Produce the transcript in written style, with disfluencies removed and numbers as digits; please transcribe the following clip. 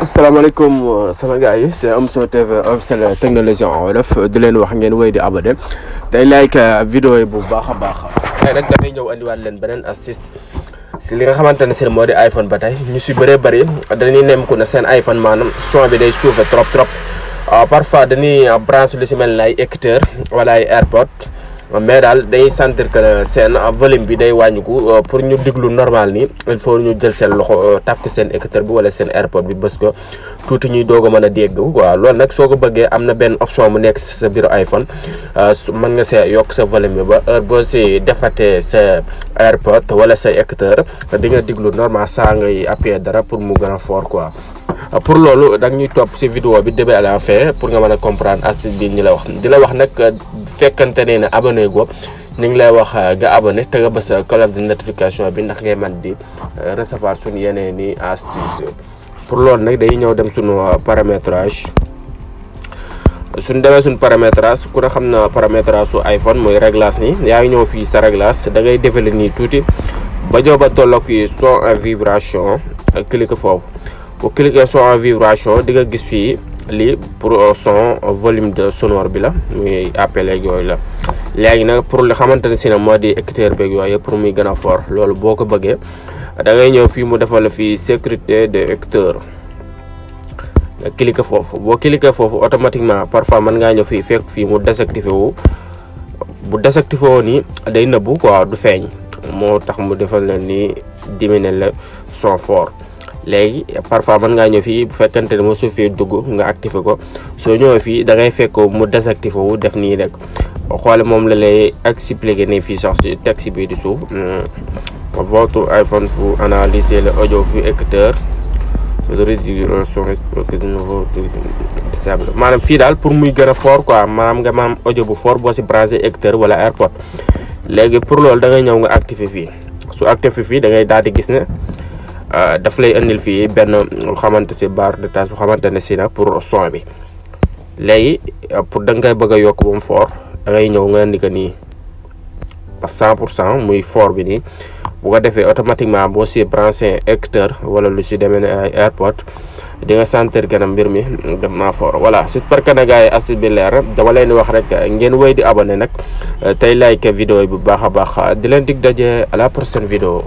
asalaamaaleykum sama gars yi c'est Omzo TV officiel technologie en wolof di leen wax ngeen wéy di abonné tey like vidéo yi bu baax a baax. tey nag damay ñëw andiwaat leen beneen astuce si li nga xamante ne si moo di iPhone ba tey ñu si bëree bëri dañuy nemmeeku ne seen iPhone maanaam son bi day suufee trop parfois dañuy branche lu si mel ni ay écouteur wala ay AirPod mais daal dañuy sentir que seen volume bi day wàññiku pour ñu déglu normal nii il faut ñu jël seen loxo taf ko seen écouteur bi wala seen AirPod bi bës ko tuuti ñuy doog a mën a dégg waaw loolu nag soo ko bëggee am na benn option mu nekk sa biir iPhone mën nga see yokk sa volume bi ba heure boo si defatee sa AirPod wala sa écouteur di nga déglu normal saa ngay appuyer dara pour mu gën a fort quoi. pour loolu da ñuy topp si vidéo bi début à la fin pour nga mën a comprendre astuce bi ñu la wax di la wax nag fekkante ne abonné go ñu ngi lay wax nga abonné te nga bës cloche de notification bi ndax ngay mën di recevoir suñu yeneen ni astuce pour loolu nag day ñëw dem suñu paramétrage suñu demee suñu paramétrage ku ne xam na paramétrage su iPhone mooy réglage nii yaa ngi ñëw fii sa réglage da ngay défale nii tuuti ba ñëw ba tolloog fii son en vibration cliquer foofu bu cliquer son en vibration di nga gis fii lii pour son volume de sonore bi la muy appel ak yooyu la léegi nag pour li xamante ne si ne moo di écouteur beeg yooyu pour muy gën a fort loolu boo ko bëggee da ngay ñëw fii mu defal la fii sécurité de écouteur nga cliquer foofu boo cliquer foofu automatiquement parfois mën ngaa ñëw fii fekk fii mu désactivé wu bu désactivé woo nii day nëbbu quoi du feeñ moo tax mu defal la ni diminuer le son fort léegi parfois mën ngaa ñëw fii bu fekkante ne moo su fee dugg nga activé ko soo ñëwee fii da ngay fekk mu désactivé wu def nii rek xoole moom la lay expliquer ne fii sax si texte bi di suuf votre iPhone pour analyser le audio vu écouteur réduire son maanaam fii daal pour muy gën a fort quoi maanaam nga maam audio bu fort boo si branché écouteur wala AirPod léegi pour loolu da ngay ñëw nga activé fii su activé fii da ngay daal di gis ne daf lay indil fii benn xamante si barre de tâche bu xamante ne si na pour son bi léegi pour da nga koy bëgg a yokk ba mu fort da ngay ñëw nga indi ko nii ba 100% muy fort bi nii bu ko defee automatiquement boo si branché écouteur wala lu si demee ne ay AirPod di nga sentir que mbir mi dem naa fort voilà c'est parce que gars yi astuce bi leer dama leen di wax rek ngeen wéy di abonné nag tey like vidéo yi bu baax a baax di leen dig daje à la prochaine vidéo.